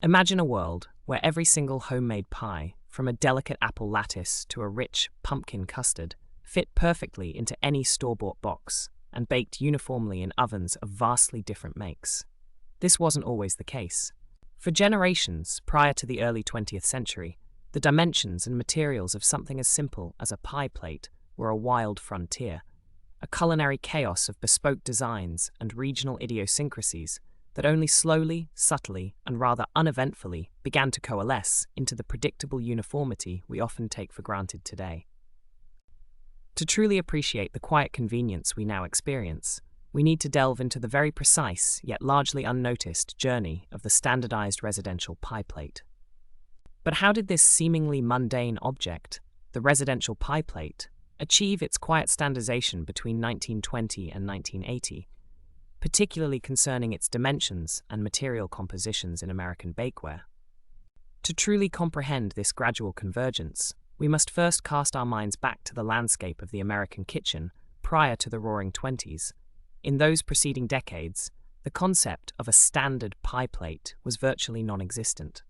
Imagine a world where every single homemade pie, from a delicate apple lattice to a rich pumpkin custard, fit perfectly into any store-bought box and baked uniformly in ovens of vastly different makes. This wasn't always the case. For generations prior to the early 20th century, the dimensions and materials of something as simple as a pie plate were a wild frontier, a culinary chaos of bespoke designs and regional idiosyncrasies that only slowly, subtly, and rather uneventfully began to coalesce into the predictable uniformity we often take for granted today. To truly appreciate the quiet convenience we now experience, we need to delve into the very precise, yet largely unnoticed, journey of the standardized residential pie plate. But how did this seemingly mundane object, the residential pie plate, achieve its quiet standardization between 1920 and 1980, particularly concerning its dimensions and material compositions in American bakeware? To truly comprehend this gradual convergence, we must first cast our minds back to the landscape of the American kitchen prior to the Roaring Twenties. In those preceding decades, the concept of a standard pie plate was virtually non-existent.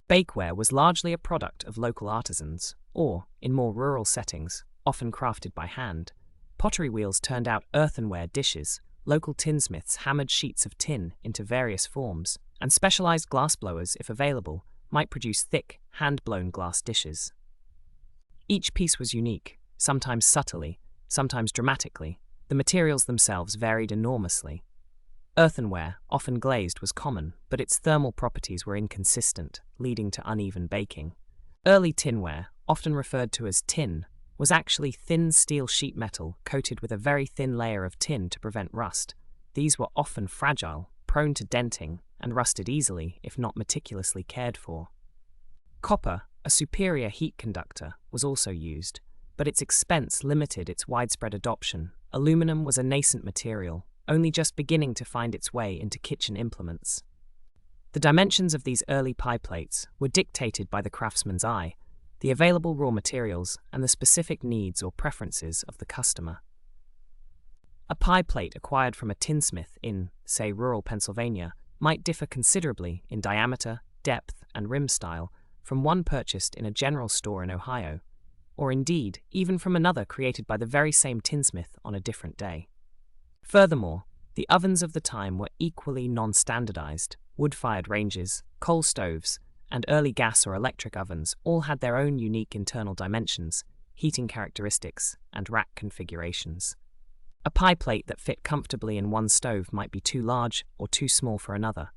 Bakeware was largely a product of local artisans, or, in more rural settings, often crafted by hand. Pottery wheels turned out earthenware dishes, local tinsmiths hammered sheets of tin into various forms, and specialized glassblowers, if available, might produce thick, hand-blown glass dishes. Each piece was unique, sometimes subtly, sometimes dramatically. The materials themselves varied enormously. Earthenware, often glazed, was common, but its thermal properties were inconsistent, leading to uneven baking. Early tinware, often referred to as tin, was actually thin steel sheet metal coated with a very thin layer of tin to prevent rust. These were often fragile, prone to denting, and rusted easily if not meticulously cared for. Copper, a superior heat conductor, was also used, but its expense limited its widespread adoption. Aluminum was a nascent material, only just beginning to find its way into kitchen implements. The dimensions of these early pie plates were dictated by the craftsman's eye, the available raw materials, and the specific needs or preferences of the customer. A pie plate acquired from a tinsmith in, say, rural Pennsylvania might differ considerably in diameter, depth, and rim style from one purchased in a general store in Ohio, or indeed even from another created by the very same tinsmith on a different day. Furthermore, the ovens of the time were equally non-standardized. Wood-fired ranges, coal stoves, and early gas or electric ovens all had their own unique internal dimensions, heating characteristics, and rack configurations. A pie plate that fit comfortably in one stove might be too large or too small for another.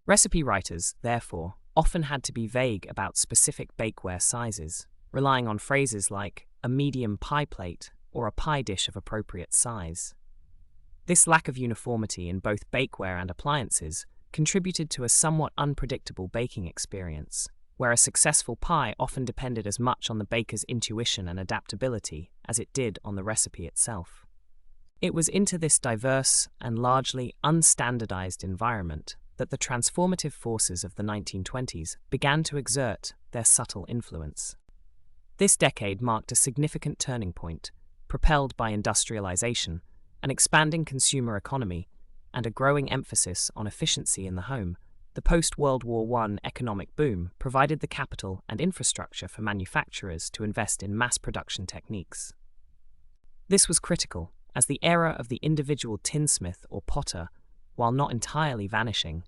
Recipe writers, therefore, often had to be vague about specific bakeware sizes, relying on phrases like a medium pie plate or a pie dish of appropriate size. This lack of uniformity in both bakeware and appliances contributed to a somewhat unpredictable baking experience, where a successful pie often depended as much on the baker's intuition and adaptability as it did on the recipe itself. It was into this diverse and largely unstandardized environment that the transformative forces of the 1920s began to exert their subtle influence. This decade marked a significant turning point, propelled by industrialization, an expanding consumer economy, and a growing emphasis on efficiency in the home. The post-World War I economic boom provided the capital and infrastructure for manufacturers to invest in mass production techniques. This was critical, as the era of the individual tinsmith or potter, while not entirely vanishing,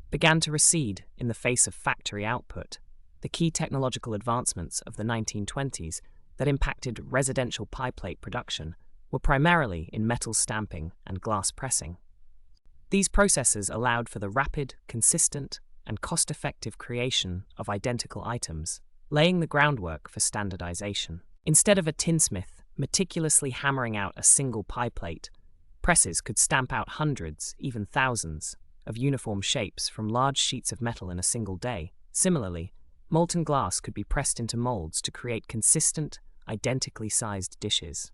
began to recede in the face of factory output. The key technological advancements of the 1920s that impacted residential pie plate production were primarily in metal stamping and glass pressing. These processes allowed for the rapid, consistent, and cost-effective creation of identical items, laying the groundwork for standardization. Instead of a tinsmith meticulously hammering out a single pie plate, presses could stamp out hundreds, even thousands, of uniform shapes from large sheets of metal in a single day. Similarly, molten glass could be pressed into molds to create consistent, identically sized dishes.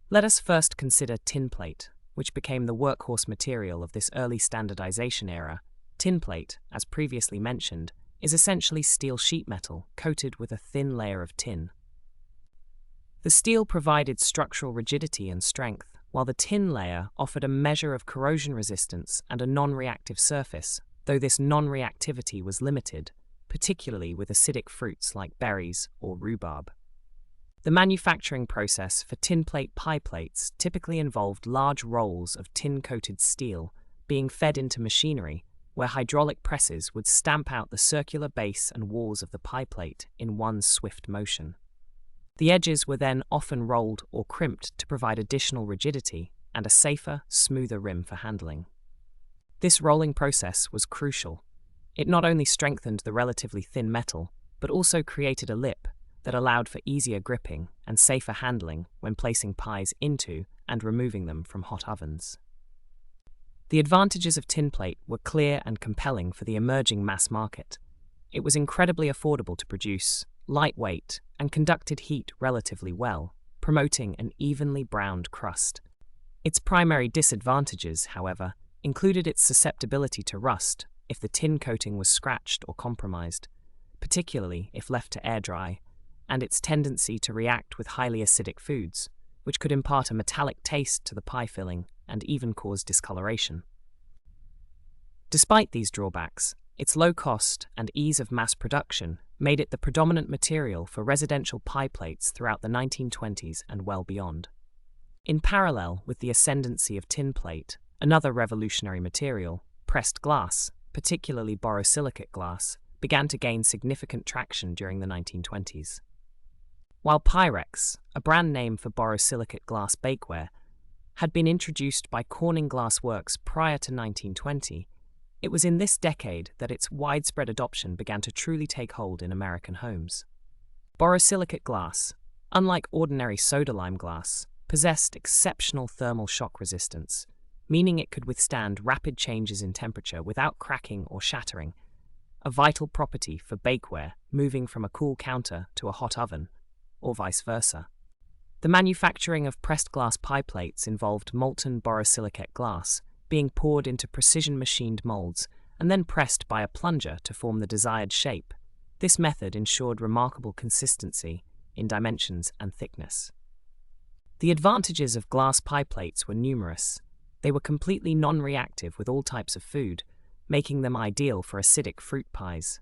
Let us first consider tin plate, which became the workhorse material of this early standardization era. Tin plate, as previously mentioned, is essentially steel sheet metal coated with a thin layer of tin. The steel provided structural rigidity and strength, while the tin layer offered a measure of corrosion resistance and a non-reactive surface, though this non-reactivity was limited, particularly with acidic fruits like berries or rhubarb. The manufacturing process for tinplate pie plates typically involved large rolls of tin-coated steel being fed into machinery, where hydraulic presses would stamp out the circular base and walls of the pie plate in one swift motion. The edges were then often rolled or crimped to provide additional rigidity and a safer, smoother rim for handling. This rolling process was crucial. It not only strengthened the relatively thin metal, but also created a lip that allowed for easier gripping and safer handling when placing pies into and removing them from hot ovens. The advantages of tinplate were clear and compelling for the emerging mass market. It was incredibly affordable to produce, lightweight, and conducted heat relatively well, promoting an evenly browned crust. Its primary disadvantages, however, included its susceptibility to rust if the tin coating was scratched or compromised, particularly if left to air dry, and its tendency to react with highly acidic foods, which could impart a metallic taste to the pie filling and even cause discoloration. Despite these drawbacks, its low cost and ease of mass production made it the predominant material for residential pie plates throughout the 1920s and well beyond. In parallel with the ascendancy of tin plate, another revolutionary material, pressed glass, particularly borosilicate glass, began to gain significant traction during the 1920s. While Pyrex, a brand name for borosilicate glass bakeware, had been introduced by Corning Glass Works prior to 1920, it was in this decade that its widespread adoption began to truly take hold in American homes. Borosilicate glass, unlike ordinary soda-lime glass, possessed exceptional thermal shock resistance, meaning it could withstand rapid changes in temperature without cracking or shattering, a vital property for bakeware moving from a cool counter to a hot oven, or vice versa. The manufacturing of pressed glass pie plates involved molten borosilicate glass being poured into precision-machined molds and then pressed by a plunger to form the desired shape. This method ensured remarkable consistency in dimensions and thickness. The advantages of glass pie plates were numerous. They were completely non-reactive with all types of food, making them ideal for acidic fruit pies.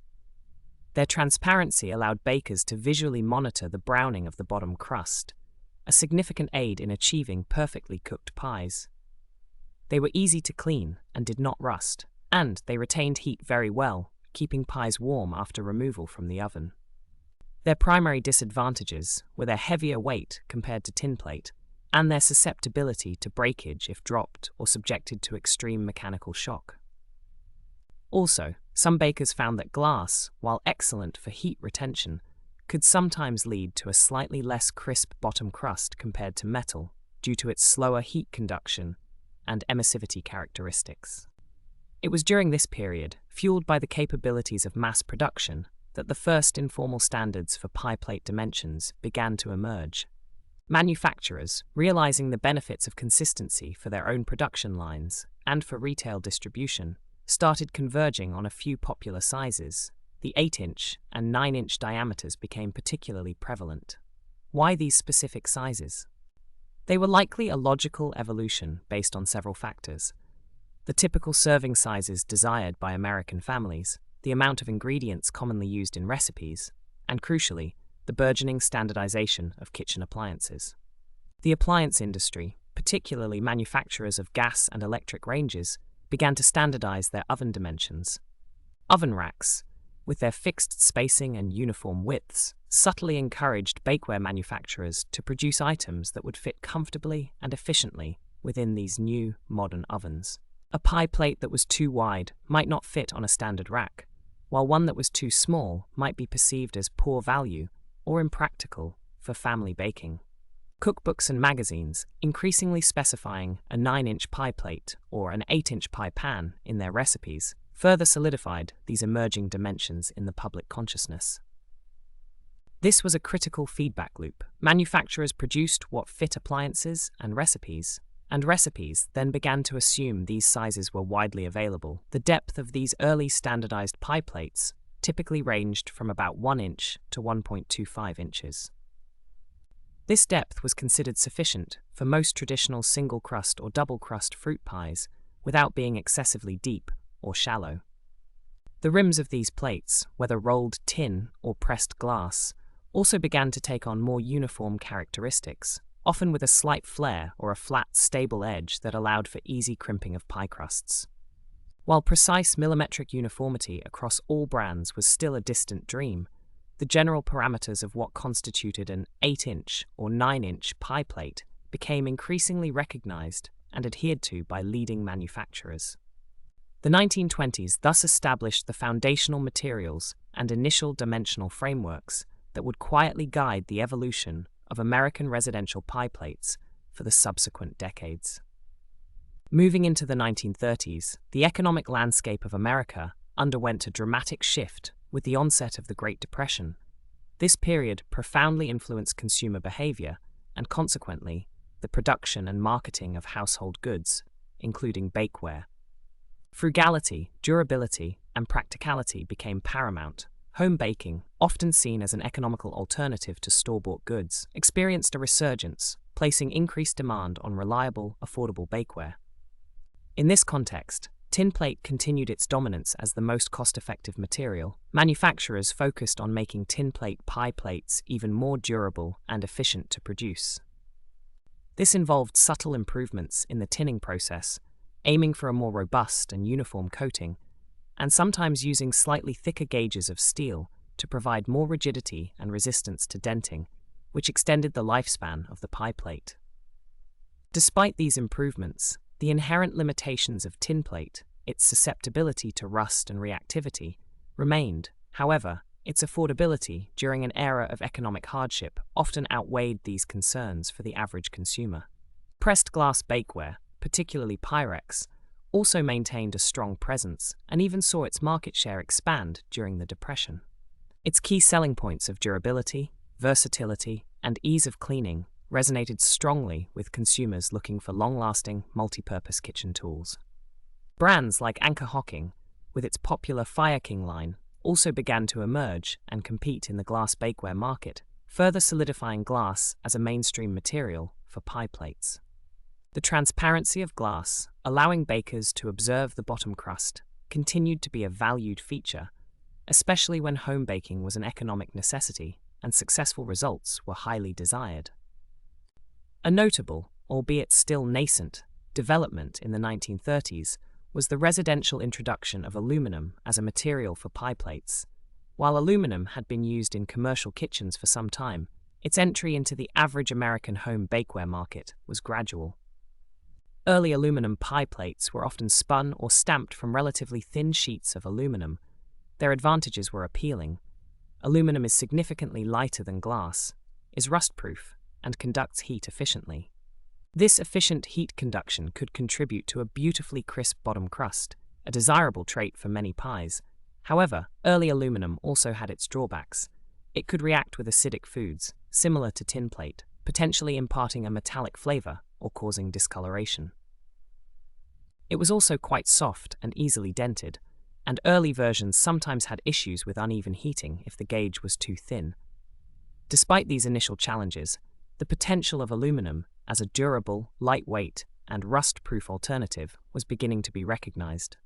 Their transparency allowed bakers to visually monitor the browning of the bottom crust, a significant aid in achieving perfectly cooked pies. They were easy to clean and did not rust, and they retained heat very well, keeping pies warm after removal from the oven. Their primary disadvantages were their heavier weight compared to tinplate, and their susceptibility to breakage if dropped or subjected to extreme mechanical shock. Also, some bakers found that glass, while excellent for heat retention, could sometimes lead to a slightly less crisp bottom crust compared to metal due to its slower heat conduction and emissivity characteristics. It was during this period, fueled by the capabilities of mass production, that the first informal standards for pie plate dimensions began to emerge. Manufacturers, realizing the benefits of consistency for their own production lines and for retail distribution, started converging on a few popular sizes. The 8-inch and 9-inch diameters became particularly prevalent. Why these specific sizes? They were likely a logical evolution based on several factors: the typical serving sizes desired by American families, the amount of ingredients commonly used in recipes, and crucially, the burgeoning standardization of kitchen appliances. The appliance industry, particularly manufacturers of gas and electric ranges, began to standardize their oven dimensions. Oven racks, with their fixed spacing and uniform widths, subtly encouraged bakeware manufacturers to produce items that would fit comfortably and efficiently within these new, modern ovens. A pie plate that was too wide might not fit on a standard rack, while one that was too small might be perceived as poor value or impractical for family baking. Cookbooks and magazines, increasingly specifying a 9-inch pie plate or an 8-inch pie pan in their recipes, further solidified these emerging dimensions in the public consciousness. This was a critical feedback loop. Manufacturers produced what fit appliances and recipes then began to assume these sizes were widely available. The depth of these early standardized pie plates typically ranged from about 1 inch to 1.25 inches. This depth was considered sufficient for most traditional single-crust or double-crust fruit pies without being excessively deep or shallow. The rims of these plates, whether rolled tin or pressed glass, also began to take on more uniform characteristics, often with a slight flare or a flat, stable edge that allowed for easy crimping of pie crusts. While precise millimetric uniformity across all brands was still a distant dream, the general parameters of what constituted an 8-inch or 9-inch pie plate became increasingly recognized and adhered to by leading manufacturers. The 1920s thus established the foundational materials and initial dimensional frameworks that would quietly guide the evolution of American residential pie plates for the subsequent decades. Moving into the 1930s, the economic landscape of America underwent a dramatic shift with the onset of the Great Depression. This period profoundly influenced consumer behavior and, consequently, the production and marketing of household goods, including bakeware. Frugality, durability, and practicality became paramount. Home baking, often seen as an economical alternative to store-bought goods, experienced a resurgence, placing increased demand on reliable, affordable bakeware. In this context, tin plate continued its dominance as the most cost-effective material. Manufacturers focused on making tin plate pie plates even more durable and efficient to produce. This involved subtle improvements in the tinning process, aiming for a more robust and uniform coating, and sometimes using slightly thicker gauges of steel to provide more rigidity and resistance to denting, which extended the lifespan of the pie plate. Despite these improvements, the inherent limitations of tin plate, its susceptibility to rust and reactivity, remained. However, its affordability during an era of economic hardship often outweighed these concerns for the average consumer. Pressed glass bakeware, particularly Pyrex, also maintained a strong presence and even saw its market share expand during the Depression. Its key selling points of durability, versatility, and ease of cleaning resonated strongly with consumers looking for long-lasting, multi-purpose kitchen tools. Brands like Anchor Hocking, with its popular Fire King line, also began to emerge and compete in the glass bakeware market, further solidifying glass as a mainstream material for pie plates. The transparency of glass, allowing bakers to observe the bottom crust, continued to be a valued feature, especially when home baking was an economic necessity and successful results were highly desired. A notable, albeit still nascent, development in the 1930s was the residential introduction of aluminum as a material for pie plates. While aluminum had been used in commercial kitchens for some time, its entry into the average American home bakeware market was gradual. Early aluminum pie plates were often spun or stamped from relatively thin sheets of aluminum. Their advantages were appealing. Aluminum is significantly lighter than glass, is rust-proof, and conducts heat efficiently. This efficient heat conduction could contribute to a beautifully crisp bottom crust, a desirable trait for many pies. However, early aluminum also had its drawbacks. It could react with acidic foods, similar to tin plate, potentially imparting a metallic flavor or causing discoloration. It was also quite soft and easily dented, and early versions sometimes had issues with uneven heating if the gauge was too thin. Despite these initial challenges, the potential of aluminum as a durable, lightweight, and rust-proof alternative was beginning to be recognized.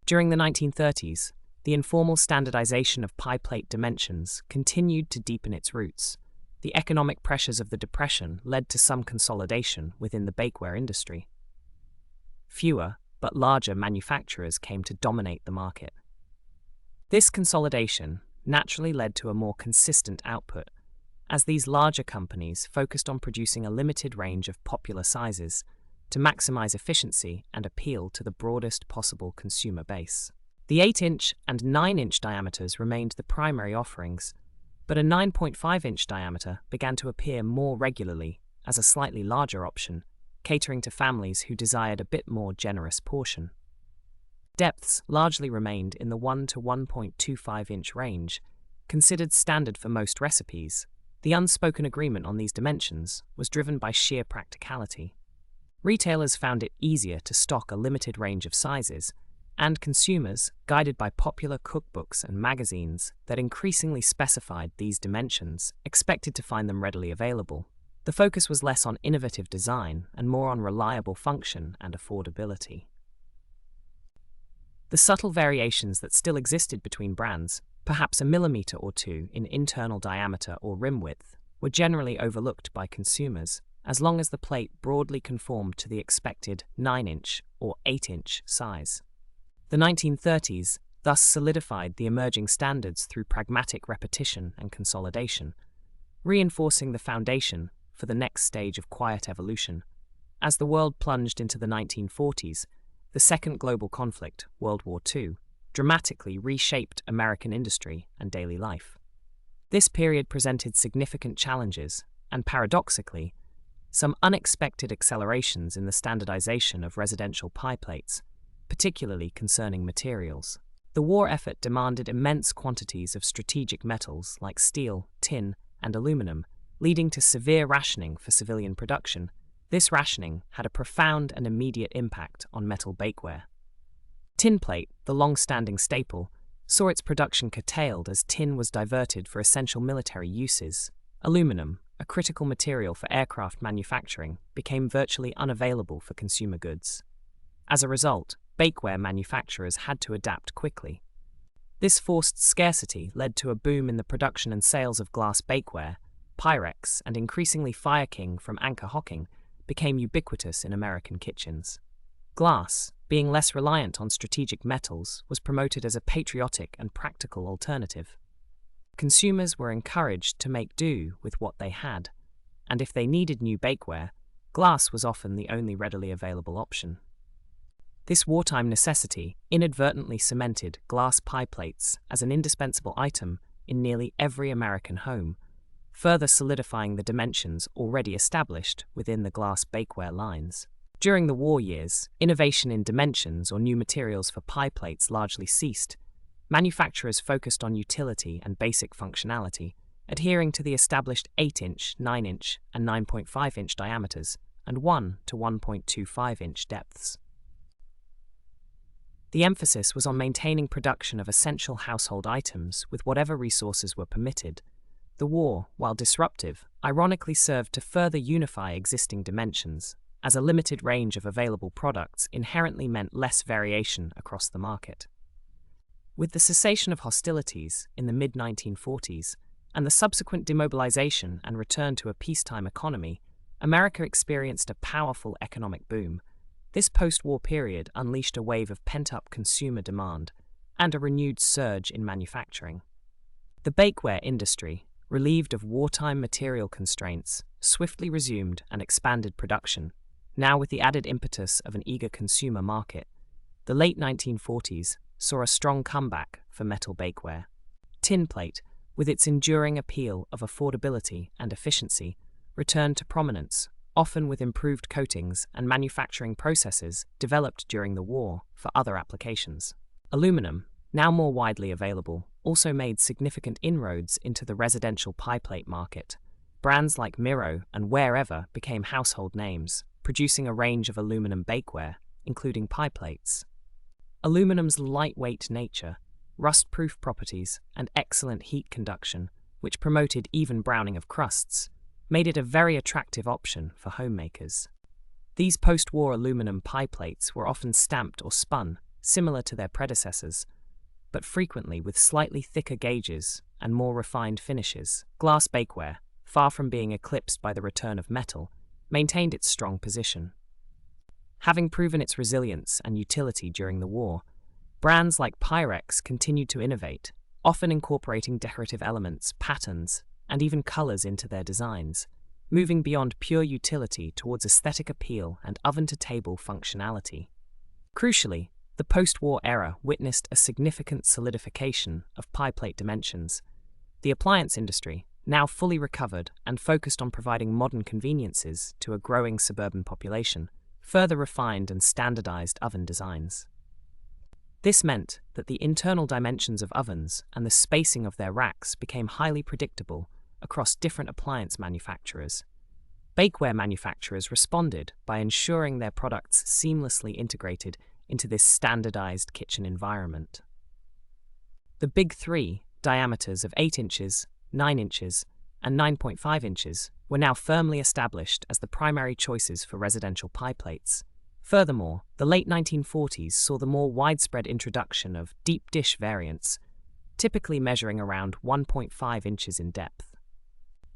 During the 1930s, the informal standardization of pie plate dimensions continued to deepen its roots. The economic pressures of the Depression led to some consolidation within the bakeware industry. Fewer, but larger manufacturers came to dominate the market. This consolidation naturally led to a more consistent output, as these larger companies focused on producing a limited range of popular sizes to maximize efficiency and appeal to the broadest possible consumer base. The 8-inch and 9-inch diameters remained the primary offerings, but a 9.5-inch diameter began to appear more regularly as a slightly larger option, catering to families who desired a bit more generous portion. Depths largely remained in the 1 to 1.25-inch range, considered standard for most recipes. The unspoken agreement on these dimensions was driven by sheer practicality. Retailers found it easier to stock a limited range of sizes, and consumers, guided by popular cookbooks and magazines that increasingly specified these dimensions, expected to find them readily available. The focus was less on innovative design and more on reliable function and affordability. The subtle variations that still existed between brands, perhaps a millimeter or two in internal diameter or rim width, were generally overlooked by consumers, as long as the plate broadly conformed to the expected 9-inch or 8-inch size. The 1930s thus solidified the emerging standards through pragmatic repetition and consolidation, reinforcing the foundation for the next stage of quiet evolution. As the world plunged into the 1940s, the second global conflict, World War II, dramatically reshaped American industry and daily life. This period presented significant challenges and, paradoxically, some unexpected accelerations in the standardization of residential pie plates, particularly concerning materials. The war effort demanded immense quantities of strategic metals like steel, tin, and aluminum, leading to severe rationing for civilian production. This rationing had a profound and immediate impact on metal bakeware. Tin plate, the long-standing staple, saw its production curtailed as tin was diverted for essential military uses. Aluminum, a critical material for aircraft manufacturing, became virtually unavailable for consumer goods. As a result, bakeware manufacturers had to adapt quickly. This forced scarcity led to a boom in the production and sales of glass bakeware. Pyrex and increasingly Fire King from Anchor Hocking became ubiquitous in American kitchens. Glass, being less reliant on strategic metals, was promoted as a patriotic and practical alternative. Consumers were encouraged to make do with what they had, and if they needed new bakeware, glass was often the only readily available option. This wartime necessity inadvertently cemented glass pie plates as an indispensable item in nearly every American home, further solidifying the dimensions already established within the glass bakeware lines. During the war years, innovation in dimensions or new materials for pie plates largely ceased. Manufacturers focused on utility and basic functionality, adhering to the established 8-inch, 9-inch, and 9.5-inch diameters and 1 to 1.25-inch depths. The emphasis was on maintaining production of essential household items with whatever resources were permitted. The war, while disruptive, ironically served to further unify existing dimensions, as a limited range of available products inherently meant less variation across the market. With the cessation of hostilities in the mid-1940s and the subsequent demobilization and return to a peacetime economy, America experienced a powerful economic boom. This post-war period unleashed a wave of pent-up consumer demand and a renewed surge in manufacturing. The bakeware industry, relieved of wartime material constraints, swiftly resumed and expanded production, now with the added impetus of an eager consumer market. The late 1940s saw a strong comeback for metal bakeware. Tin plate, with its enduring appeal of affordability and efficiency, returned to prominence, often with improved coatings and manufacturing processes developed during the war for other applications. Aluminum, now more widely available, also made significant inroads into the residential pie plate market. Brands like Miro and Wherever became household names, producing a range of aluminum bakeware, including pie plates. Aluminum's lightweight nature, rust-proof properties, and excellent heat conduction, which promoted even browning of crusts, made it a very attractive option for homemakers. These post-war aluminum pie plates were often stamped or spun, similar to their predecessors, but frequently with slightly thicker gauges and more refined finishes. Glass bakeware, far from being eclipsed by the return of metal, maintained its strong position. Having proven its resilience and utility during the war, brands like Pyrex continued to innovate, often incorporating decorative elements, patterns, and even colors into their designs, moving beyond pure utility towards aesthetic appeal and oven-to-table functionality. Crucially, the post-war era witnessed a significant solidification of pie plate dimensions. The appliance industry, now fully recovered and focused on providing modern conveniences to a growing suburban population, further refined and standardized oven designs. This meant that the internal dimensions of ovens and the spacing of their racks became highly predictable across different appliance manufacturers. Bakeware manufacturers responded by ensuring their products seamlessly integrated into this standardized kitchen environment. The big three, diameters of 8 inches, 9 inches, and 9.5 inches, were now firmly established as the primary choices for residential pie plates. Furthermore, the late 1940s saw the more widespread introduction of deep dish variants, typically measuring around 1.5 inches in depth.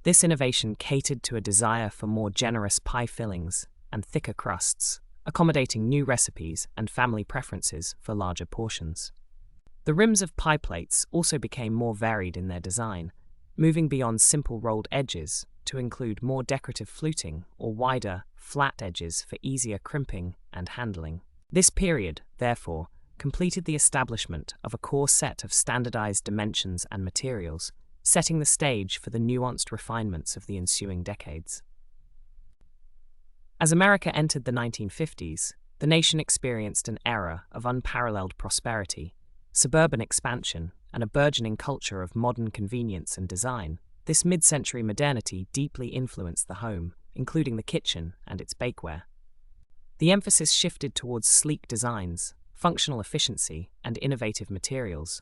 This innovation catered to a desire for more generous pie fillings and thicker crusts, accommodating new recipes and family preferences for larger portions. The rims of pie plates also became more varied in their design, moving beyond simple rolled edges to include more decorative fluting or wider, flat edges for easier crimping and handling. This period, therefore, completed the establishment of a core set of standardized dimensions and materials, setting the stage for the nuanced refinements of the ensuing decades. As America entered the 1950s, the nation experienced an era of unparalleled prosperity, suburban expansion, and a burgeoning culture of modern convenience and design. This mid-century modernity deeply influenced the home, including the kitchen and its bakeware. The emphasis shifted towards sleek designs, functional efficiency, and innovative materials.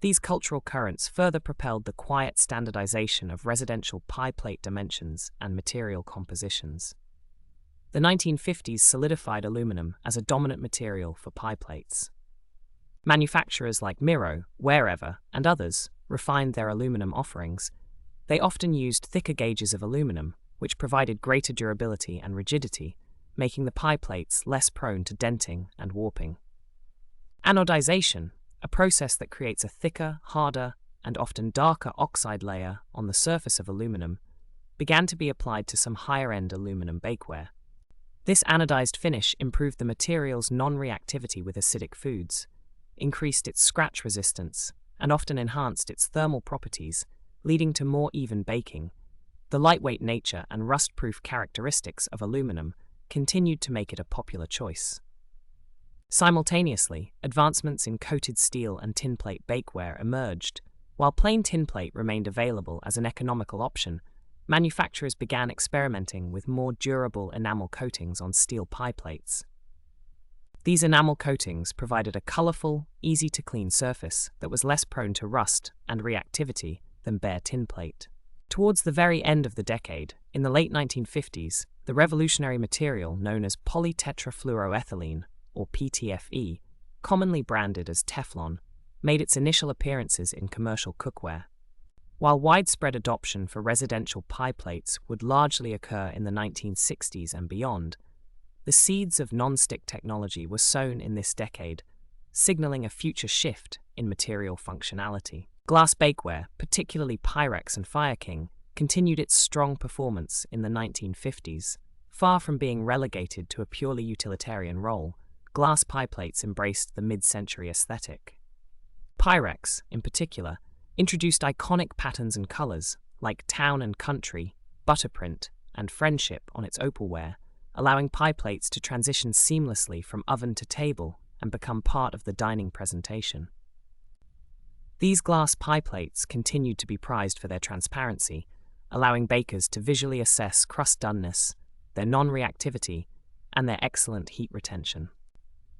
These cultural currents further propelled the quiet standardization of residential pie plate dimensions and material compositions. The 1950s solidified aluminum as a dominant material for pie plates. Manufacturers like Miro, Wherever, and others refined their aluminum offerings. They often used thicker gauges of aluminum, which provided greater durability and rigidity, making the pie plates less prone to denting and warping. Anodization, a process that creates a thicker, harder, and often darker oxide layer on the surface of aluminum, began to be applied to some higher-end aluminum bakeware. This anodized finish improved the material's non-reactivity with acidic foods, increased its scratch resistance, and often enhanced its thermal properties, leading to more even baking. The lightweight nature and rust-proof characteristics of aluminum continued to make it a popular choice. Simultaneously, advancements in coated steel and tinplate bakeware emerged. While plain tinplate remained available as an economical option, manufacturers began experimenting with more durable enamel coatings on steel pie plates. These enamel coatings provided a colorful, easy-to-clean surface that was less prone to rust and reactivity than bare tinplate. Towards the very end of the decade, in the late 1950s, the revolutionary material known as polytetrafluoroethylene, or PTFE, commonly branded as Teflon, made its initial appearances in commercial cookware. While widespread adoption for residential pie plates would largely occur in the 1960s and beyond, the seeds of non-stick technology were sown in this decade, signaling a future shift in material functionality. Glass bakeware, particularly Pyrex and Fire King, continued its strong performance in the 1950s. Far from being relegated to a purely utilitarian role, glass pie plates embraced the mid-century aesthetic. Pyrex, in particular, introduced iconic patterns and colors, like town and country, butterprint, and friendship on its opalware, allowing pie plates to transition seamlessly from oven to table and become part of the dining presentation. These glass pie plates continued to be prized for their transparency, allowing bakers to visually assess crust doneness, their non-reactivity, and their excellent heat retention.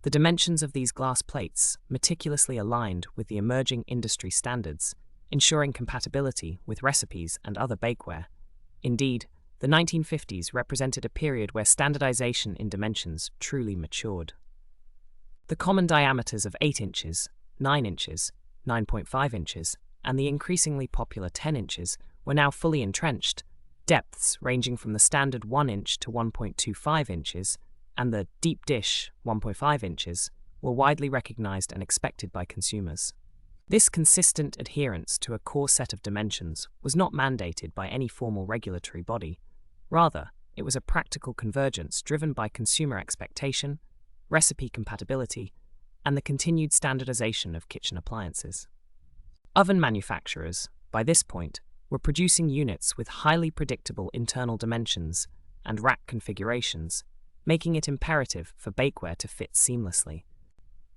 The dimensions of these glass plates meticulously aligned with the emerging industry standards, ensuring compatibility with recipes and other bakeware. Indeed, the 1950s represented a period where standardization in dimensions truly matured. The common diameters of 8 inches, 9 inches, 9.5 inches, and the increasingly popular 10 inches were now fully entrenched. Depths ranging from the standard 1 inch to 1.25 inches and the deep dish 1.5 inches were widely recognized and expected by consumers. This consistent adherence to a core set of dimensions was not mandated by any formal regulatory body. Rather, it was a practical convergence driven by consumer expectation, recipe compatibility, and the continued standardization of kitchen appliances. Oven manufacturers, by this point, were producing units with highly predictable internal dimensions and rack configurations, making it imperative for bakeware to fit seamlessly.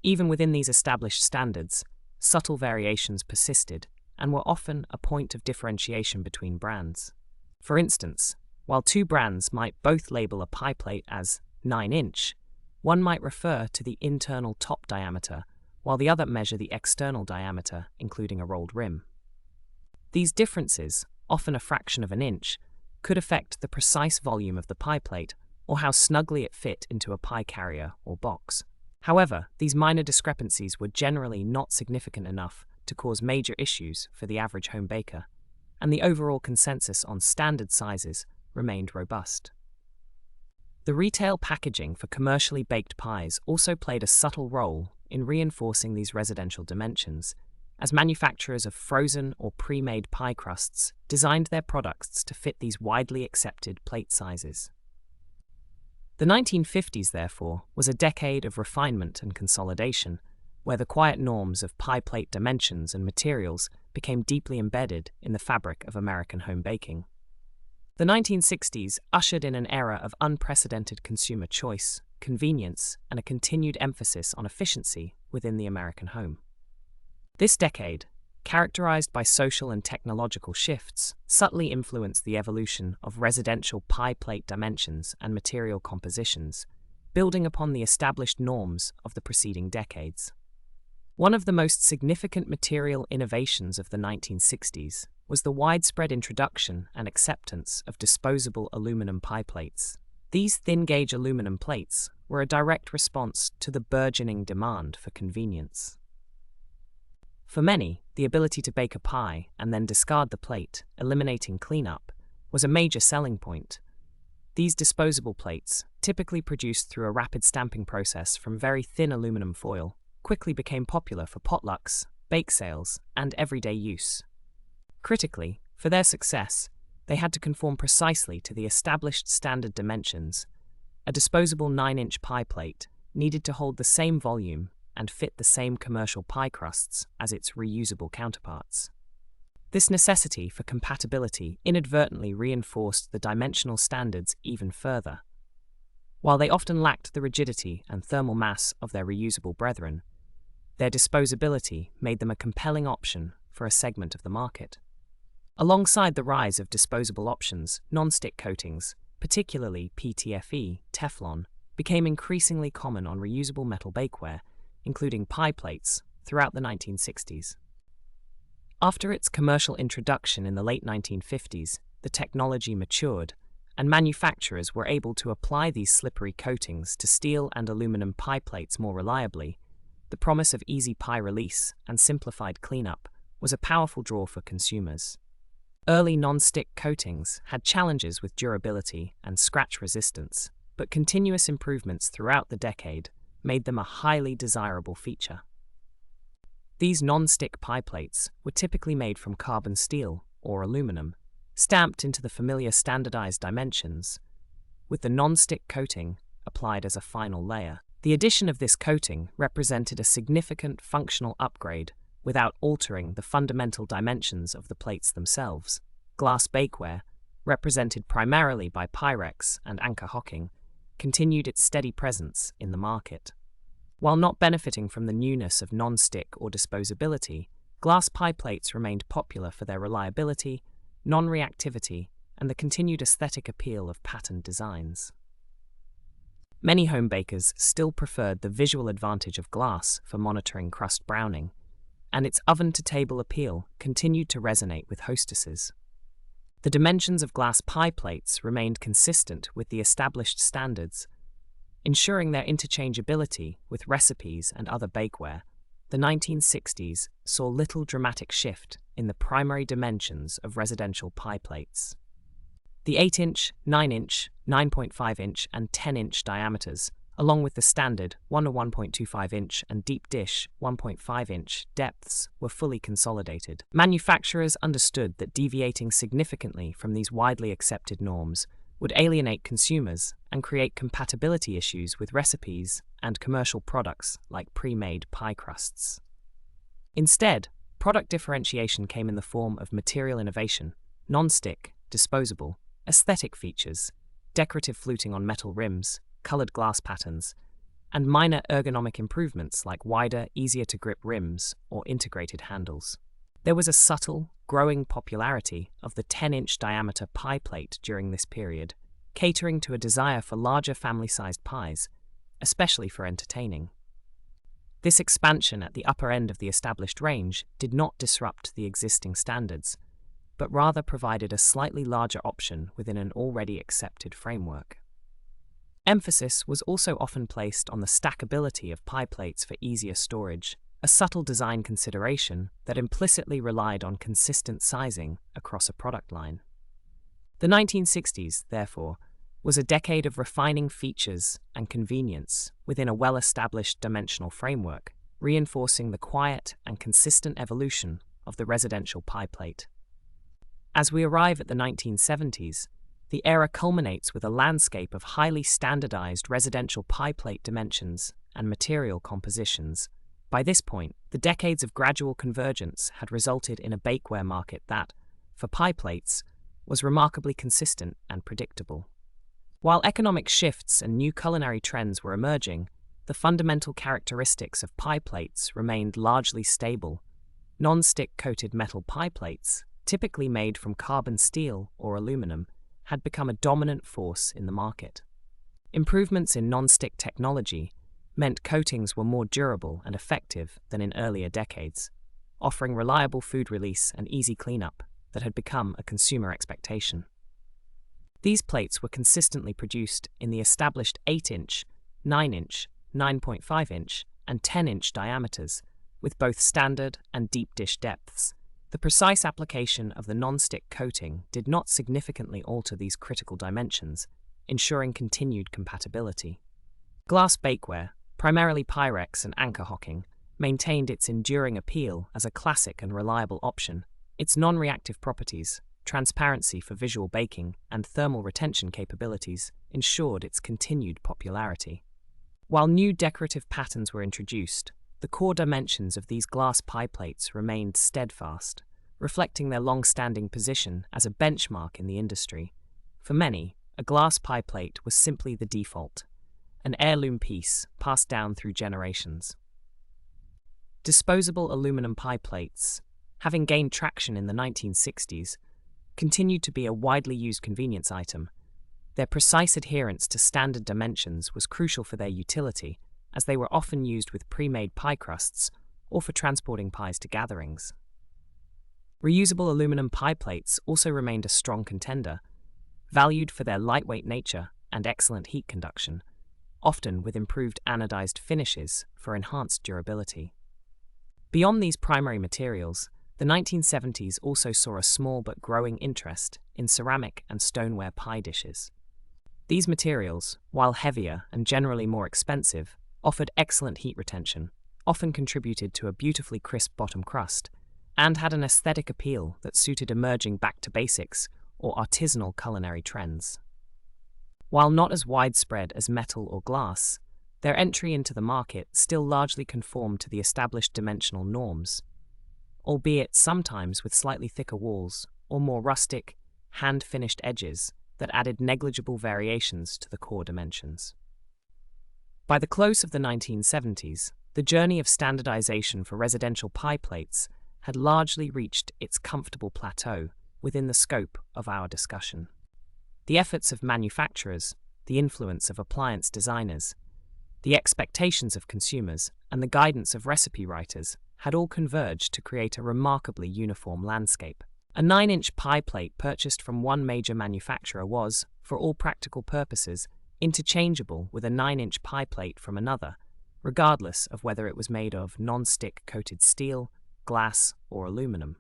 Even within these established standards, subtle variations persisted and were often a point of differentiation between brands. For instance, while two brands might both label a pie plate as 9-inch, one might refer to the internal top diameter, while the other measure the external diameter, including a rolled rim. These differences, often a fraction of an inch, could affect the precise volume of the pie plate, or how snugly it fit into a pie carrier or box. However, these minor discrepancies were generally not significant enough to cause major issues for the average home baker, and the overall consensus on standard sizes remained robust. The retail packaging for commercially baked pies also played a subtle role in reinforcing these residential dimensions, as manufacturers of frozen or pre-made pie crusts designed their products to fit these widely accepted plate sizes. The 1950s, therefore, was a decade of refinement and consolidation, where the quiet norms of pie plate dimensions and materials became deeply embedded in the fabric of American home baking. The 1960s ushered in an era of unprecedented consumer choice, convenience, and a continued emphasis on efficiency within the American home. This decade, characterized by social and technological shifts, subtly influenced the evolution of residential pie plate dimensions and material compositions, building upon the established norms of the preceding decades. One of the most significant material innovations of the 1960s was the widespread introduction and acceptance of disposable aluminum pie plates. These thin-gauge aluminum plates were a direct response to the burgeoning demand for convenience. For many, the ability to bake a pie and then discard the plate, eliminating cleanup, was a major selling point. These disposable plates, typically produced through a rapid stamping process from very thin aluminum foil, quickly became popular for potlucks, bake sales, and everyday use. Critically, for their success, they had to conform precisely to the established standard dimensions. A disposable 9-inch pie plate needed to hold the same volume and fit the same commercial pie crusts as its reusable counterparts. This necessity for compatibility inadvertently reinforced the dimensional standards even further. While they often lacked the rigidity and thermal mass of their reusable brethren, their disposability made them a compelling option for a segment of the market. Alongside the rise of disposable options, non-stick coatings, particularly PTFE, Teflon, became increasingly common on reusable metal bakeware, including pie plates, throughout the 1960s. After its commercial introduction in the late 1950s, the technology matured, and manufacturers were able to apply these slippery coatings to steel and aluminum pie plates more reliably. The promise of easy pie release and simplified cleanup was a powerful draw for consumers. Early non-stick coatings had challenges with durability and scratch resistance, but continuous improvements throughout the decade made them a highly desirable feature. These non-stick pie plates were typically made from carbon steel or aluminum, stamped into the familiar standardized dimensions, with the non-stick coating applied as a final layer. The addition of this coating represented a significant functional upgrade without altering the fundamental dimensions of the plates themselves. Glass bakeware, represented primarily by Pyrex and Anchor Hocking, continued its steady presence in the market. While not benefiting from the newness of non-stick or disposability, glass pie plates remained popular for their reliability, non-reactivity, and the continued aesthetic appeal of patterned designs. Many home bakers still preferred the visual advantage of glass for monitoring crust browning, and its oven-to-table appeal continued to resonate with hostesses. The dimensions of glass pie plates remained consistent with the established standards, ensuring their interchangeability with recipes and other bakeware. The 1960s saw little dramatic shift in the primary dimensions of residential pie plates. The 8-inch, 9-inch, 9.5-inch, and 10-inch diameters, along with the standard 1 to 1.25-inch and deep dish 1.5-inch depths, were fully consolidated. Manufacturers understood that deviating significantly from these widely accepted norms would alienate consumers and create compatibility issues with recipes and commercial products like pre-made pie crusts. Instead, product differentiation came in the form of material innovation, non-stick, disposable, aesthetic features, decorative fluting on metal rims, colored glass patterns, and minor ergonomic improvements like wider, easier-to-grip rims or integrated handles. There was a subtle, growing popularity of the 10-inch diameter pie plate during this period, catering to a desire for larger family-sized pies, especially for entertaining. This expansion at the upper end of the established range did not disrupt the existing standards, but rather provided a slightly larger option within an already accepted framework. Emphasis was also often placed on the stackability of pie plates for easier storage, a subtle design consideration that implicitly relied on consistent sizing across a product line. The 1960s, therefore, was a decade of refining features and convenience within a well-established dimensional framework, reinforcing the quiet and consistent evolution of the residential pie plate. As we arrive at the 1970s, the era culminates with a landscape of highly standardized residential pie plate dimensions and material compositions. By this point, the decades of gradual convergence had resulted in a bakeware market that, for pie plates, was remarkably consistent and predictable. While economic shifts and new culinary trends were emerging, the fundamental characteristics of pie plates remained largely stable. Non-stick coated metal pie plates, typically made from carbon steel or aluminum, had become a dominant force in the market. Improvements in non-stick technology meant coatings were more durable and effective than in earlier decades, offering reliable food release and easy cleanup that had become a consumer expectation. These plates were consistently produced in the established 8-inch, 9-inch, 9.5-inch, and 10-inch diameters, with both standard and deep dish depths. The precise application of the non-stick coating did not significantly alter these critical dimensions, ensuring continued compatibility. Glass bakeware, primarily Pyrex and Anchor Hocking, maintained its enduring appeal as a classic and reliable option. Its non-reactive properties, transparency for visual baking, and thermal retention capabilities ensured its continued popularity. While new decorative patterns were introduced, the core dimensions of these glass pie plates remained steadfast, reflecting their long-standing position as a benchmark in the industry. For many, a glass pie plate was simply the default, an heirloom piece passed down through generations. Disposable aluminum pie plates, having gained traction in the 1960s, continued to be a widely used convenience item. Their precise adherence to standard dimensions was crucial for their utility, as they were often used with pre-made pie crusts or for transporting pies to gatherings. Reusable aluminum pie plates also remained a strong contender, valued for their lightweight nature and excellent heat conduction, often with improved anodized finishes for enhanced durability. Beyond these primary materials, the 1970s also saw a small but growing interest in ceramic and stoneware pie dishes. These materials, while heavier and generally more expensive, offered excellent heat retention, often contributed to a beautifully crisp bottom crust, and had an aesthetic appeal that suited emerging back-to-basics or artisanal culinary trends. While not as widespread as metal or glass, their entry into the market still largely conformed to the established dimensional norms, albeit sometimes with slightly thicker walls or more rustic, hand-finished edges that added negligible variations to the core dimensions. By the close of the 1970s, the journey of standardization for residential pie plates had largely reached its comfortable plateau within the scope of our discussion. The efforts of manufacturers, the influence of appliance designers, the expectations of consumers, and the guidance of recipe writers had all converged to create a remarkably uniform landscape. A 9-inch pie plate purchased from one major manufacturer was, for all practical purposes, interchangeable with a 9-inch pie plate from another, regardless of whether it was made of non-stick coated steel, glass, or aluminum.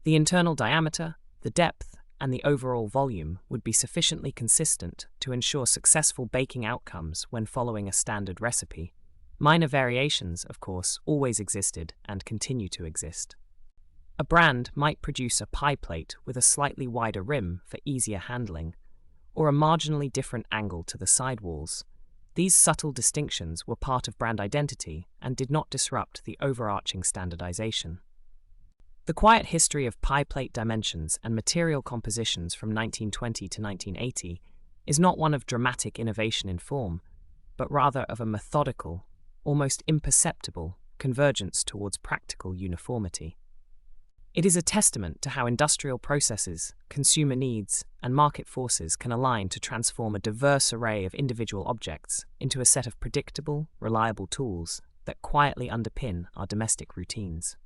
The internal diameter, the depth, and the overall volume would be sufficiently consistent to ensure successful baking outcomes when following a standard recipe. Minor variations, of course, always existed and continue to exist. A brand might produce a pie plate with a slightly wider rim for easier handling, or a marginally different angle to the sidewalls. These subtle distinctions were part of brand identity and did not disrupt the overarching standardization. The quiet history of pie plate dimensions and material compositions from 1920 to 1980 is not one of dramatic innovation in form, but rather of a methodical, almost imperceptible, convergence towards practical uniformity. It is a testament to how industrial processes, consumer needs, and market forces can align to transform a diverse array of individual objects into a set of predictable, reliable tools that quietly underpin our domestic routines.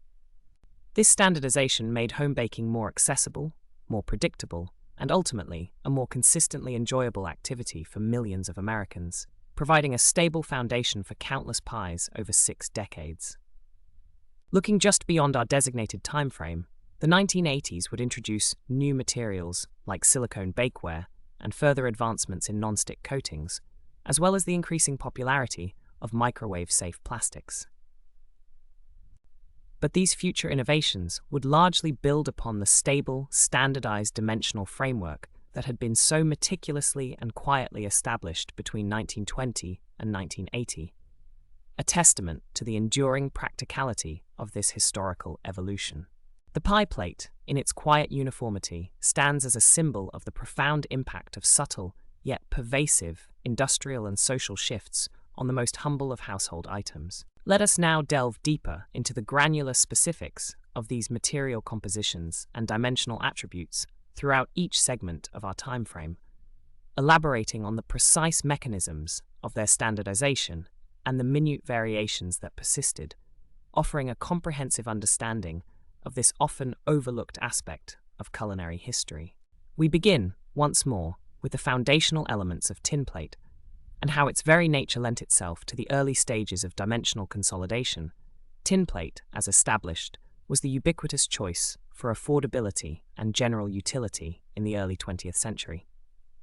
This standardization made home baking more accessible, more predictable, and ultimately a more consistently enjoyable activity for millions of Americans, providing a stable foundation for countless pies over 6 decades. Looking just beyond our designated timeframe, the 1980s would introduce new materials like silicone bakeware and further advancements in non-stick coatings, as well as the increasing popularity of microwave-safe plastics. But these future innovations would largely build upon the stable, standardized dimensional framework that had been so meticulously and quietly established between 1920 and 1980, a testament to the enduring practicality of this historical evolution. The pie plate, in its quiet uniformity, stands as a symbol of the profound impact of subtle, yet pervasive, industrial and social shifts on the most humble of household items. Let us now delve deeper into the granular specifics of these material compositions and dimensional attributes throughout each segment of our time frame, elaborating on the precise mechanisms of their standardization and the minute variations that persisted, offering a comprehensive understanding of this often overlooked aspect of culinary history. We begin, once more, with the foundational elements of tinplate, and how its very nature lent itself to the early stages of dimensional consolidation. Tinplate, as established, was the ubiquitous choice for affordability and general utility in the early 20th century.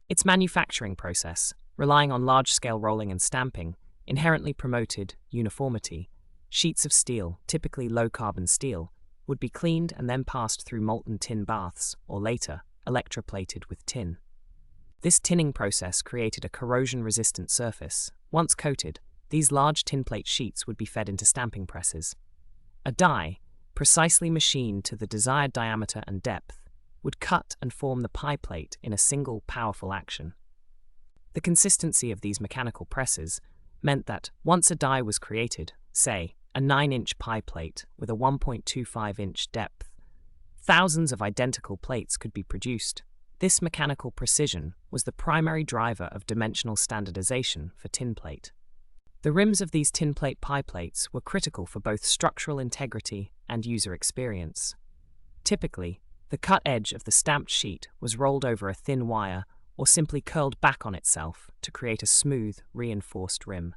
Its manufacturing process, relying on large-scale rolling and stamping, inherently promoted uniformity. Sheets of steel, typically low-carbon steel, would be cleaned and then passed through molten tin baths, or later, electroplated with tin. This tinning process created a corrosion-resistant surface. Once coated, these large tinplate sheets would be fed into stamping presses. A die, precisely machined to the desired diameter and depth, would cut and form the pie plate in a single powerful action. The consistency of these mechanical presses meant that once a die was created, say, a 9-inch pie plate with a 1.25-inch depth, thousands of identical plates could be produced. This mechanical precision was the primary driver of dimensional standardization for tinplate. The rims of these tinplate pie plates were critical for both structural integrity and user experience. Typically, the cut edge of the stamped sheet was rolled over a thin wire or simply curled back on itself to create a smooth, reinforced rim.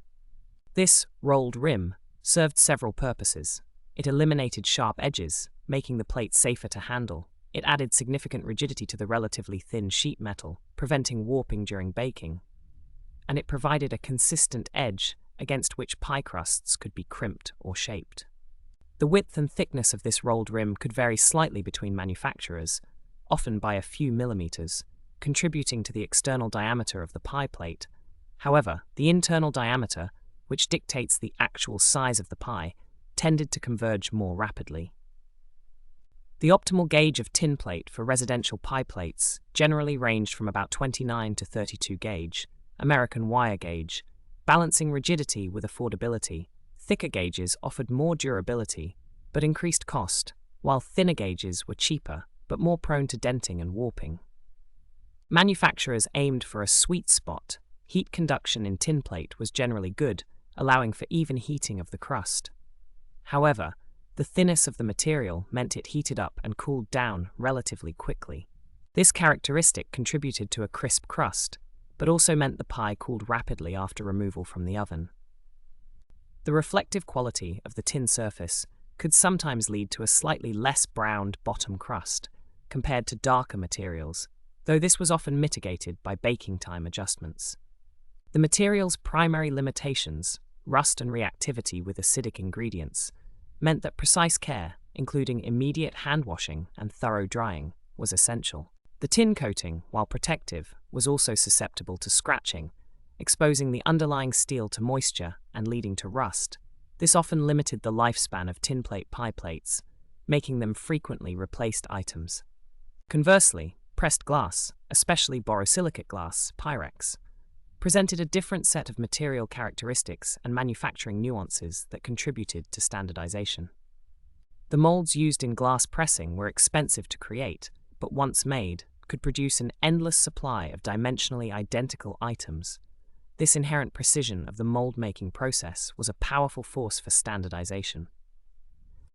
This rolled rim served several purposes. It eliminated sharp edges, making the plate safer to handle. It added significant rigidity to the relatively thin sheet metal, preventing warping during baking. And it provided a consistent edge against which pie crusts could be crimped or shaped. The width and thickness of this rolled rim could vary slightly between manufacturers, often by a few millimeters, contributing to the external diameter of the pie plate. However, the internal diameter, which dictates the actual size of the pie, tended to converge more rapidly. The optimal gauge of tinplate for residential pie plates generally ranged from about 29 to 32 gauge, American wire gauge, balancing rigidity with affordability. Thicker gauges offered more durability, but increased cost, while thinner gauges were cheaper, but more prone to denting and warping. Manufacturers aimed for a sweet spot. Heat conduction in tinplate was generally good, allowing for even heating of the crust. However, the thinness of the material meant it heated up and cooled down relatively quickly. This characteristic contributed to a crisp crust, but also meant the pie cooled rapidly after removal from the oven. The reflective quality of the tin surface could sometimes lead to a slightly less browned bottom crust compared to darker materials, though this was often mitigated by baking time adjustments. The material's primary limitations, rust and reactivity with acidic ingredients, meant that precise care, including immediate hand washing and thorough drying, was essential. The tin coating, while protective, was also susceptible to scratching, exposing the underlying steel to moisture and leading to rust. This often limited the lifespan of tinplate pie plates, making them frequently replaced items. Conversely, pressed glass, especially borosilicate glass, Pyrex, presented a different set of material characteristics and manufacturing nuances that contributed to standardization. The molds used in glass pressing were expensive to create, but once made, could produce an endless supply of dimensionally identical items. This inherent precision of the mold-making process was a powerful force for standardization.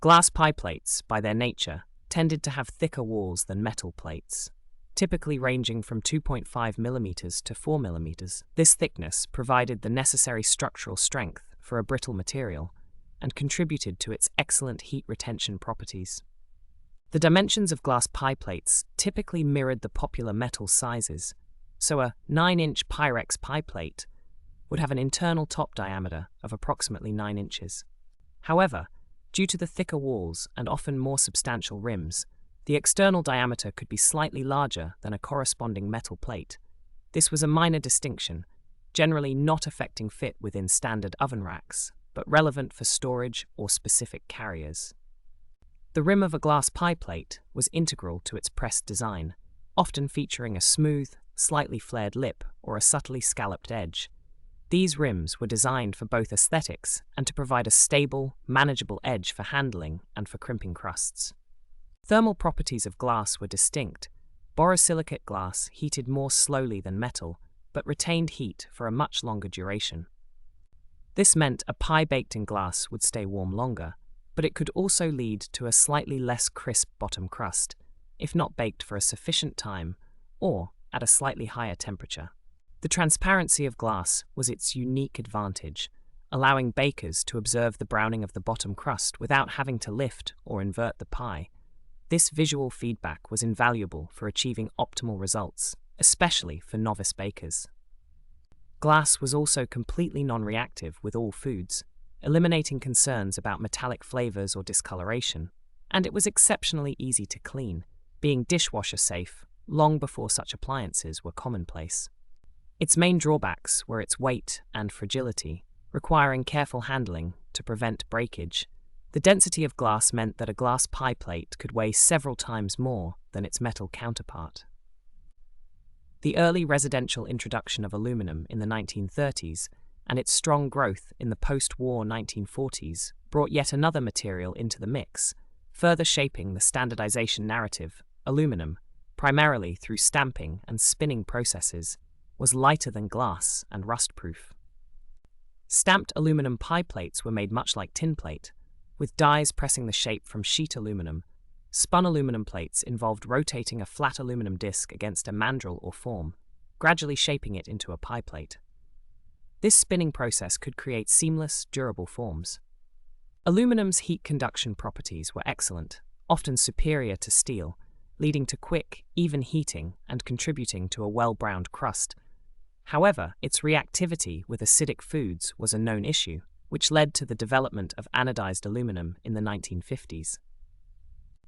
Glass pie plates, by their nature, tended to have thicker walls than metal plates. typically ranging from 2.5 millimeters to 4 millimeters. This thickness provided the necessary structural strength for a brittle material and contributed to its excellent heat retention properties. The dimensions of glass pie plates typically mirrored the popular metal sizes, so a 9-inch Pyrex pie plate would have an internal top diameter of approximately 9 inches. However, due to the thicker walls and often more substantial rims, the external diameter could be slightly larger than a corresponding metal plate. This was a minor distinction, generally not affecting fit within standard oven racks, but relevant for storage or specific carriers. The rim of a glass pie plate was integral to its pressed design, often featuring a smooth, slightly flared lip or a subtly scalloped edge. These rims were designed for both aesthetics and to provide a stable, manageable edge for handling and for crimping crusts. Thermal properties of glass were distinct. Borosilicate glass heated more slowly than metal, but retained heat for a much longer duration. This meant a pie baked in glass would stay warm longer, but it could also lead to a slightly less crisp bottom crust, if not baked for a sufficient time or at a slightly higher temperature. The transparency of glass was its unique advantage, allowing bakers to observe the browning of the bottom crust without having to lift or invert the pie. This visual feedback was invaluable for achieving optimal results, especially for novice bakers. Glass was also completely non-reactive with all foods, eliminating concerns about metallic flavors or discoloration, and it was exceptionally easy to clean, being dishwasher safe long before such appliances were commonplace. Its main drawbacks were its weight and fragility, requiring careful handling to prevent breakage. The density of glass meant that a glass pie plate could weigh several times more than its metal counterpart. The early residential introduction of aluminum in the 1930s and its strong growth in the post-war 1940s brought yet another material into the mix, further shaping the standardization narrative. Aluminum, primarily through stamping and spinning processes, was lighter than glass and rust-proof. Stamped aluminum pie plates were made much like tin plate, with dies pressing the shape from sheet aluminum. Spun aluminum plates involved rotating a flat aluminum disc against a mandrel or form, gradually shaping it into a pie plate. This spinning process could create seamless, durable forms. Aluminum's heat conduction properties were excellent, often superior to steel, leading to quick, even heating and contributing to a well-browned crust. However, its reactivity with acidic foods was a known issue, which led to the development of anodized aluminum in the 1950s.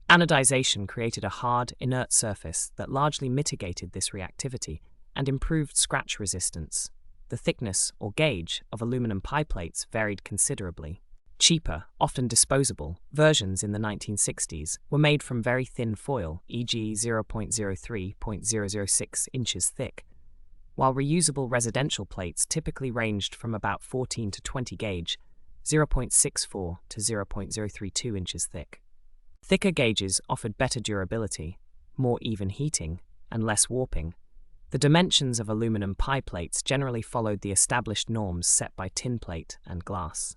Anodization created a hard, inert surface that largely mitigated this reactivity and improved scratch resistance. The thickness, or gauge, of aluminum pie plates varied considerably. Cheaper, often disposable, versions in the 1960s were made from very thin foil, e.g. 0.03–0.006 inches thick, while reusable residential plates typically ranged from about 14 to 20 gauge, 0.64 to 0.032 inches thick. Thicker gauges offered better durability, more even heating, and less warping. The dimensions of aluminum pie plates generally followed the established norms set by tin plate and glass.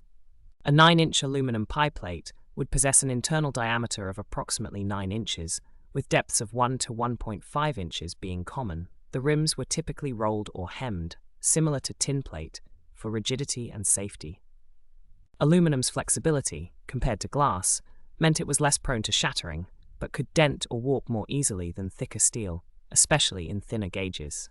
A 9-inch aluminum pie plate would possess an internal diameter of approximately 9 inches, with depths of 1 to 1.5 inches being common. The rims were typically rolled or hemmed, similar to tin plate, for rigidity and safety. Aluminum's flexibility, compared to glass, meant it was less prone to shattering, but could dent or warp more easily than thicker steel, especially in thinner gauges.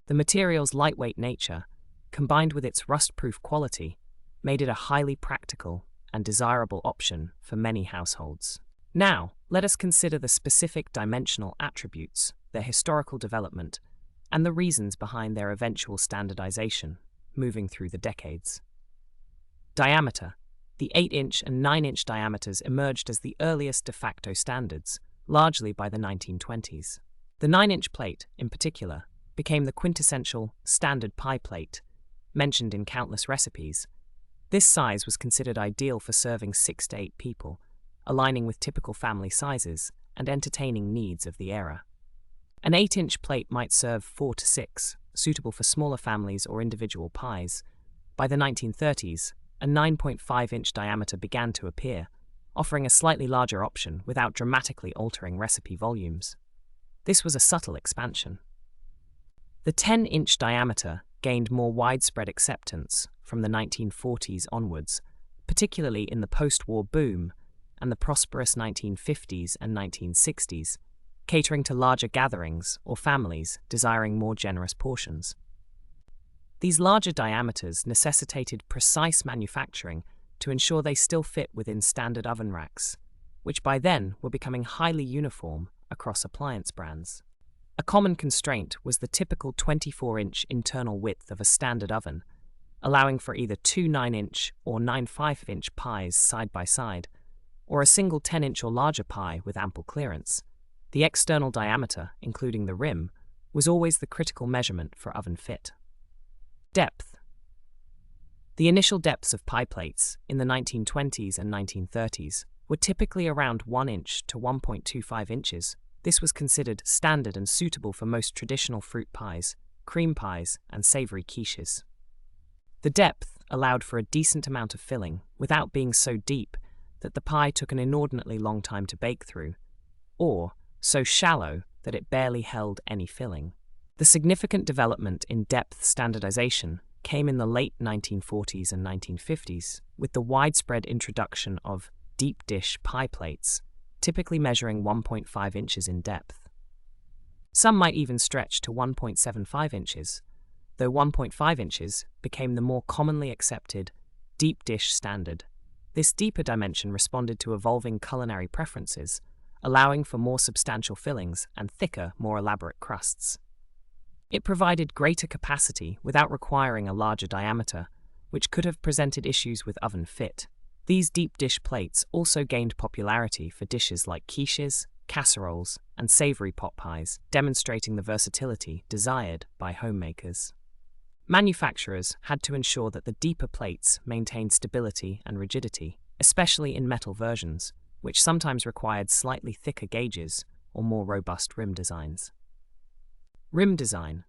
The material's lightweight nature, combined with its rust-proof quality, made it a highly practical and desirable option for many households. Now, let us consider the specific dimensional attributes, their historical development, and the reasons behind their eventual standardization, moving through the decades. Diameter. The 8-inch and 9-inch diameters emerged as the earliest de facto standards, largely by the 1920s. The 9-inch plate, in particular, became the quintessential standard pie plate, mentioned in countless recipes. This size was considered ideal for serving 6 to 8 people, aligning with typical family sizes and entertaining needs of the era. An 8-inch plate might serve 4 to 6, suitable for smaller families or individual pies. By the 1930s, a 9.5-inch diameter began to appear, offering a slightly larger option without dramatically altering recipe volumes. This was a subtle expansion. The 10-inch diameter gained more widespread acceptance from the 1940s onwards, particularly in the post-war boom and the prosperous 1950s and 1960s, catering to larger gatherings or families desiring more generous portions. These larger diameters necessitated precise manufacturing to ensure they still fit within standard oven racks, which by then were becoming highly uniform across appliance brands. A common constraint was the typical 24-inch internal width of a standard oven, allowing for either two 9-inch or 9 5-inch pies side by side, or a single 10-inch or larger pie with ample clearance. The external diameter, including the rim, was always the critical measurement for oven fit. Depth. The initial depths of pie plates in the 1920s and 1930s were typically around 1 inch to 1.25 inches. This was considered standard and suitable for most traditional fruit pies, cream pies, and savory quiches. The depth allowed for a decent amount of filling without being so deep that the pie took an inordinately long time to bake through, or so shallow that it barely held any filling. The significant development in depth standardization came in the late 1940s and 1950s with the widespread introduction of deep dish pie plates, typically measuring 1.5 inches in depth. Some might even stretch to 1.75 inches, though 1.5 inches became the more commonly accepted deep dish standard. This deeper dimension responded to evolving culinary preferences, allowing for more substantial fillings and thicker, more elaborate crusts. It provided greater capacity without requiring a larger diameter, which could have presented issues with oven fit. These deep dish plates also gained popularity for dishes like quiches, casseroles, and savory pot pies, demonstrating the versatility desired by homemakers. Manufacturers had to ensure that the deeper plates maintained stability and rigidity, especially in metal versions, which sometimes required slightly thicker gauges or more robust rim designs. Rim design.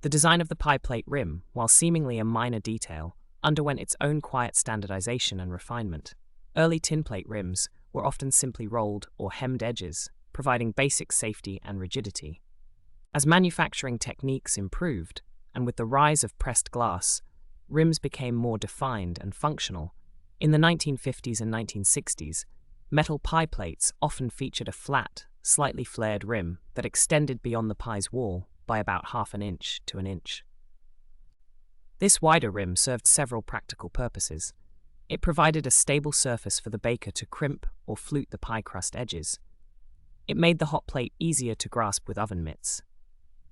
The design of the pie plate rim, while seemingly a minor detail, underwent its own quiet standardization and refinement. Early tin plate rims were often simply rolled or hemmed edges, providing basic safety and rigidity. As manufacturing techniques improved, and with the rise of pressed glass, rims became more defined and functional. In the 1950s and 1960s, metal pie plates often featured a flat, slightly flared rim that extended beyond the pie's wall by about half an inch to an inch. This wider rim served several practical purposes. It provided a stable surface for the baker to crimp or flute the pie crust edges. It made the hot plate easier to grasp with oven mitts.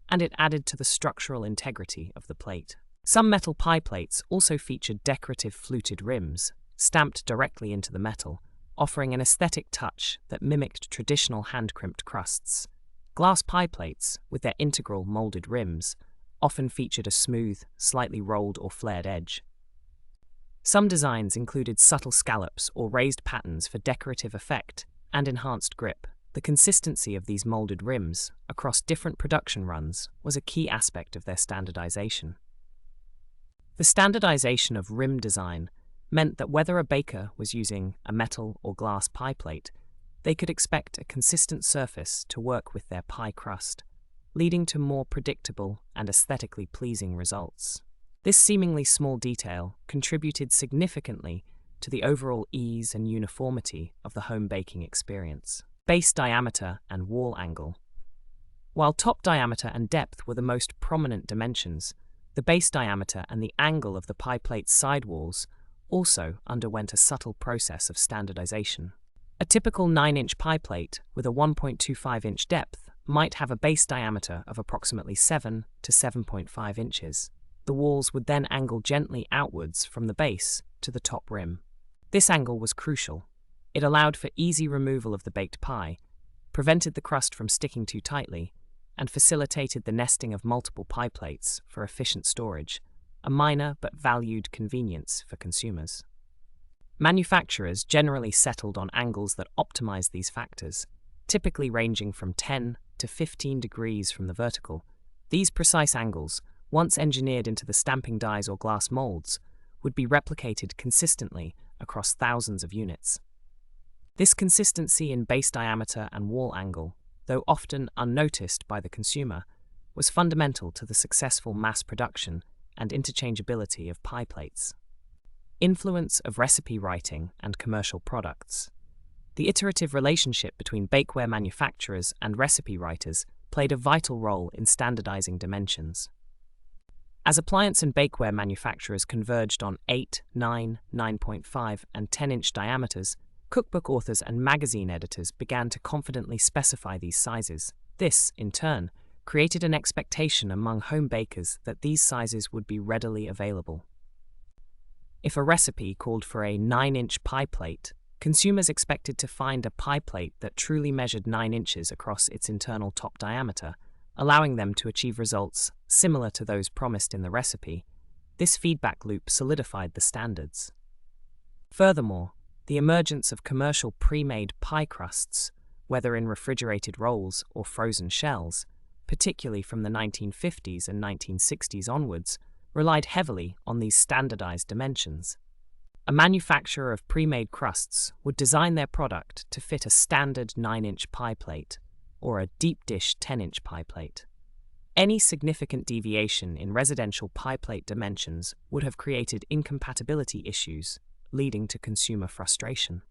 And it added to the structural integrity of the plate. Some metal pie plates also featured decorative fluted rims, stamped directly into the metal, offering an aesthetic touch that mimicked traditional hand-crimped crusts. Glass pie plates, with their integral molded rims, often featured a smooth, slightly rolled or flared edge. Some designs included subtle scallops or raised patterns for decorative effect and enhanced grip. The consistency of these molded rims across different production runs was a key aspect of their standardization. The standardization of rim design meant that whether a baker was using a metal or glass pie plate, they could expect a consistent surface to work with their pie crust, leading to more predictable and aesthetically pleasing results. This seemingly small detail contributed significantly to the overall ease and uniformity of the home baking experience. Base diameter and wall angle. While top diameter and depth were the most prominent dimensions, the base diameter and the angle of the pie plate's sidewalls also underwent a subtle process of standardization. A typical 9-inch pie plate with a 1.25-inch depth might have a base diameter of approximately 7 to 7.5 inches. The walls would then angle gently outwards from the base to the top rim. This angle was crucial. It allowed for easy removal of the baked pie, prevented the crust from sticking too tightly, and facilitated the nesting of multiple pie plates for efficient storage, a minor but valued convenience for consumers. Manufacturers generally settled on angles that optimized these factors, typically ranging from 10 to 15 degrees from the vertical. These precise angles, once engineered into the stamping dies or glass molds, would be replicated consistently across thousands of units. This consistency in base diameter and wall angle, though often unnoticed by the consumer, was fundamental to the successful mass production and interchangeability of pie plates. Influence of recipe writing and commercial products. The iterative relationship between bakeware manufacturers and recipe writers played a vital role in standardizing dimensions. As appliance and bakeware manufacturers converged on 8, 9, 9.5, and 10-inch diameters, cookbook authors and magazine editors began to confidently specify these sizes. This, in turn, created an expectation among home bakers that these sizes would be readily available. If a recipe called for a 9-inch pie plate, consumers expected to find a pie plate that truly measured 9 inches across its internal top diameter, allowing them to achieve results similar to those promised in the recipe. This feedback loop solidified the standards. Furthermore, the emergence of commercial pre-made pie crusts, whether in refrigerated rolls or frozen shells, particularly from the 1950s and 1960s onwards, relied heavily on these standardized dimensions. A manufacturer of pre-made crusts would design their product to fit a standard 9-inch pie plate or a deep dish 10-inch pie plate. Any significant deviation in residential pie plate dimensions would have created incompatibility issues, leading to consumer frustration.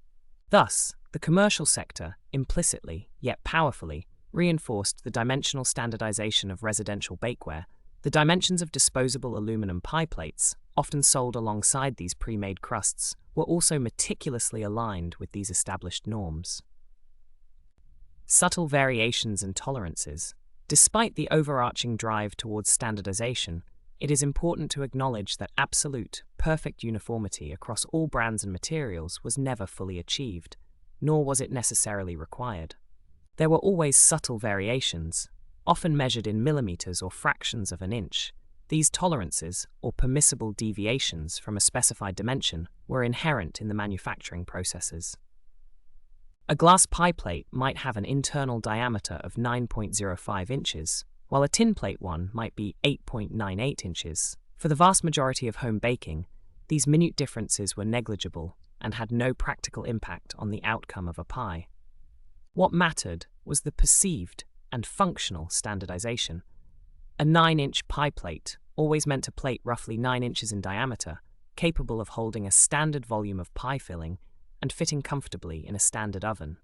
Thus, the commercial sector, implicitly yet powerfully, reinforced the dimensional standardization of residential bakeware. The dimensions of disposable aluminum pie plates, often sold alongside these pre-made crusts, were also meticulously aligned with these established norms. Subtle variations and tolerances. Despite the overarching drive towards standardization, it is important to acknowledge that absolute, perfect uniformity across all brands and materials was never fully achieved, nor was it necessarily required. There were always subtle variations, often measured in millimeters or fractions of an inch. These tolerances, or permissible deviations from a specified dimension, were inherent in the manufacturing processes. A glass pie plate might have an internal diameter of 9.05 inches, while a tin plate one might be 8.98 inches. For the vast majority of home baking, these minute differences were negligible and had no practical impact on the outcome of a pie. What mattered was the perceived and functional standardization. A 9-inch pie plate always meant a plate roughly 9 inches in diameter, capable of holding a standard volume of pie filling and fitting comfortably in a standard oven.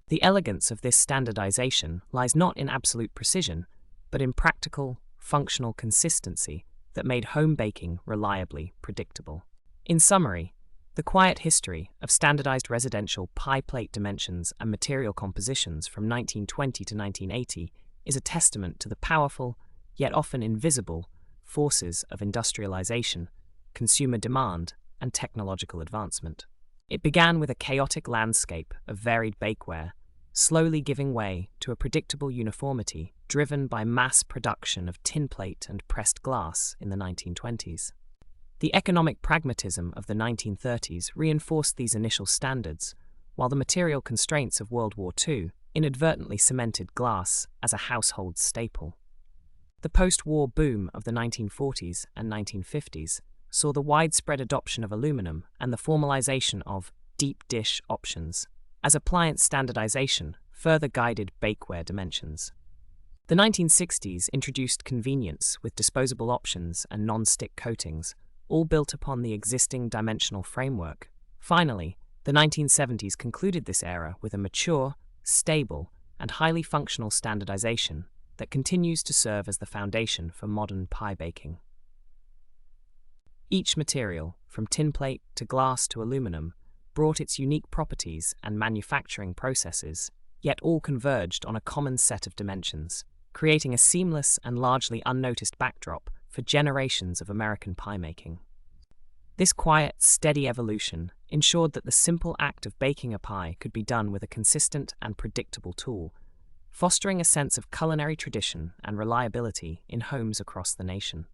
The elegance of this standardization lies not in absolute precision, but in practical, functional consistency that made home baking reliably predictable. In summary, the quiet history of standardized residential pie plate dimensions and material compositions from 1920 to 1980 is a testament to the powerful, yet often invisible, forces of industrialization, consumer demand, and technological advancement. It began with a chaotic landscape of varied bakeware, slowly giving way to a predictable uniformity driven by mass production of tin plate and pressed glass in the 1920s. The economic pragmatism of the 1930s reinforced these initial standards, while the material constraints of World War II inadvertently cemented glass as a household staple. The post-war boom of the 1940s and 1950s saw the widespread adoption of aluminum and the formalization of deep dish options, as appliance standardization further guided bakeware dimensions. The 1960s introduced convenience with disposable options and non-stick coatings, all built upon the existing dimensional framework. Finally, the 1970s concluded this era with a mature, stable, and highly functional standardization that continues to serve as the foundation for modern pie baking. Each material, from tin plate to glass to aluminum, brought its unique properties and manufacturing processes, yet all converged on a common set of dimensions, creating a seamless and largely unnoticed backdrop for generations of American pie making. This quiet, steady evolution ensured that the simple act of baking a pie could be done with a consistent and predictable tool, fostering a sense of culinary tradition and reliability in homes across the nation.